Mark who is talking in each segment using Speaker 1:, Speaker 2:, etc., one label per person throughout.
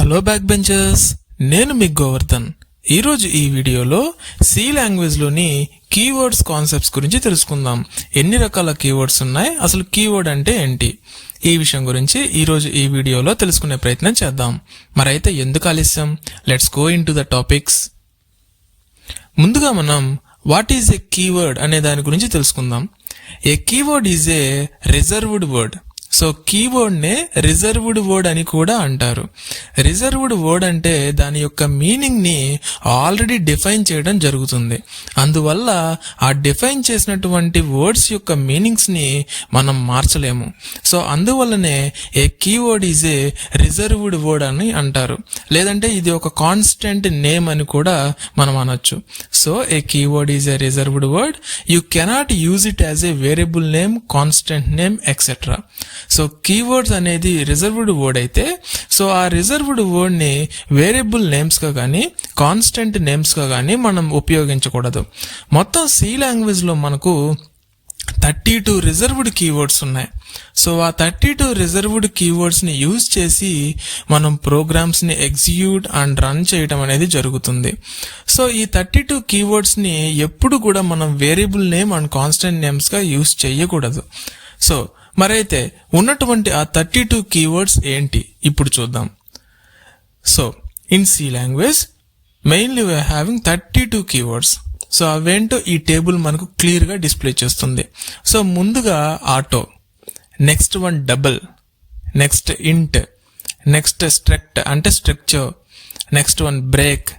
Speaker 1: Hello back benchers, నేను మీ గోవర్ధన్. ఈరోజు ఈ వీడియోలో సి లాంగ్వేజ్లోని కీవర్డ్స్ కాన్సెప్ట్స్ గురించి తెలుసుకుందాం. ఎన్ని రకాల కీవర్డ్స్ ఉన్నాయి, అసలు కీవర్డ్ అంటే ఏంటి, ఈ విషయం గురించి ఈరోజు ఈ వీడియోలో తెలుసుకునే ప్రయత్నం చేద్దాం. మరైతే ఎందుకు ఆలస్యం, let's go in to the topics. ముందుగా మనం వాట్ ఈజ్ ఏ కీవర్డ్ అనే దాని గురించి తెలుసుకుందాం. A keyword is a reserved word. So keyword నే రిజర్వ్డ్ వర్డ్ అని కూడా అంటారు. రిజర్వ్డ్ వర్డ్ అంటే దాని యొక్క మీనింగ్ ని ఆల్రెడీ డిఫైన్ చేయడం జరుగుతుంది. అందువల్ల ఆ డిఫైన్ చేసినటువంటి వర్డ్స్ యొక్క మీనింగ్స్ ని మనం మార్చలేము. సో అందువల్లనే a keyword is a reserved word అని అంటారు. లేదంటే ఇది ఒక కాన్స్టెంట్ నేమ్ అని కూడా మనం అనొచ్చు. So A keyword is a reserved word. You cannot use it as a variable name, constant name etcetera. So keywords అనేది రిజర్వ్డ్ వర్డ్ అయితే, సో ఆ రిజర్వ్డ్ వర్డ్ ని వేరియబుల్ నేమ్స్ గా కానీ కాన్స్టెంట్ నేమ్స్ గా కానీ మనం ఉపయోగించకూడదు. మొత్తం సి లాంగ్వేజ్ లో మనకు 32 రిజర్వ్డ్ కీవర్డ్స్ ఉన్నాయి. సో ఆ 32 రిజర్వ్డ్ కీవర్డ్స్ ని యూజ్ చేసి మనం ప్రోగ్రామ్స్ ని ఎగ్జిక్యూట్ అండ్ రన్ చేయడం అనేది జరుగుతుంది. సో ఈ 32 కీవర్డ్స్ ని ఎప్పుడు కూడా మనం variable name and constant names గా యూజ్ చేయకూడదు. సో మరైతే ఉన్నటువంటి ఆ 32 కీవర్డ్స్ ఏంటి ఇప్పుడు చూద్దాం. So in C language mainly we హ్యావింగ్ 32 కీవర్డ్స్. సో అవేంటో ఈ టేబుల్ మనకు క్లియర్ గా డిస్ప్లే చేస్తుంది. సో ముందుగా auto, next one double, next int, next struct అంటే structure, next one break,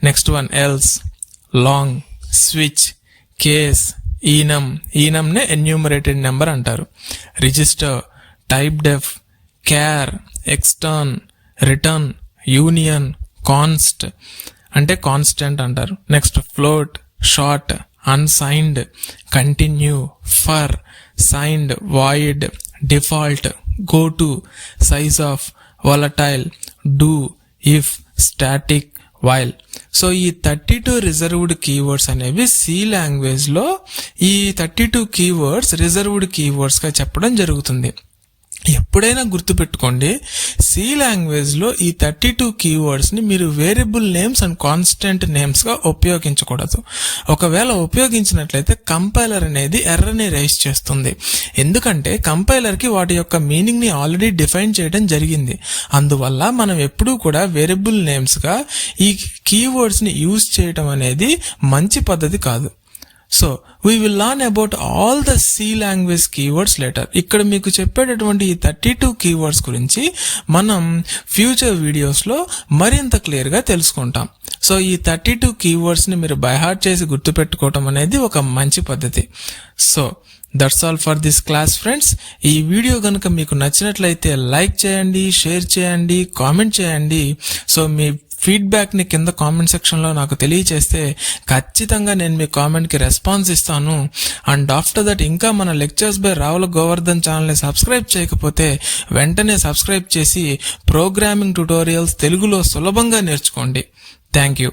Speaker 1: next one else, long, switch, case, enum నే enumerated number అంటారు, register, typedef, char, extern, return, union, const అంటే constant అంటారు, next float, short, unsigned, continue, for, signed, void, default, goto, sizeof, volatile, do, if, static, while. So ఈ 32 reserved keywords అనేవి C language లో ఈ 32 keywords reserved keywords గా చెప్పడం జరుగుతుంది. ఎప్పుడైనా గుర్తుపెట్టుకోండి, సి లాంగ్వేజ్ లో ఈ 32 కీవర్డ్స్ ని మీరు variable names and constant names గా ఉపయోగించకూడదు. ఒకవేళ ఉపయోగించినట్లయితే కంపైలర్ అనేది ఎర్రర్ ని రైజ్ చేస్తుంది. ఎందుకంటే కంపైలర్ కి వాటి యొక్క మీనింగ్ ని ఆల్రెడీ డిఫైన్ చేయడం జరిగింది. అందువల్ల మనం ఎప్పుడూ కూడా వేరియబుల్ నేమ్స్ గా ఈ కీవర్డ్స్ ని యూజ్ చేయడం అనేది మంచి పద్ధతి కాదు. So we will learn about all the C language keywords later. ఇక్కడ మీకు చెప్పేటటువంటి ఈ 32 కీవర్డ్స్ గురించి మనం ఫ్యూచర్ వీడియోస్ లో మరింత క్లియర్ గా తెలుసుకుంటాం. సో ఈ 32 కీవర్డ్స్ ని మీరు బై హార్ట్ చేసి గుర్తుపెట్టుకోవటం అనేది ఒక మంచి పద్ధతి. So that's all for this class friends. ఈ వీడియో కనుక మీకు నచ్చినట్లయితే లైక్ చేయండి, షేర్ చేయండి, కామెంట్ చేయండి. సో మీ ఫీడ్బ్యాక్ ని కింద కామెంట్ సెక్షన్ లో నాకు తెలియచేస్తే ఖచ్చితంగా నేను మీ కామెంట్ కి రెస్పాన్స్ ఇస్తాను. అండ్ ఆఫ్టర్ దట్ ఇంకా మన lectures by Ravula Govardhan channel ని సబ్స్క్రైబ్ చేయకపోతే వెంటనే సబ్స్క్రైబ్ చేసి ప్రోగ్రామింగ్ ట్యుటోరియల్స్ తెలుగులో సులభంగా నేర్చుకోండి. Thank you.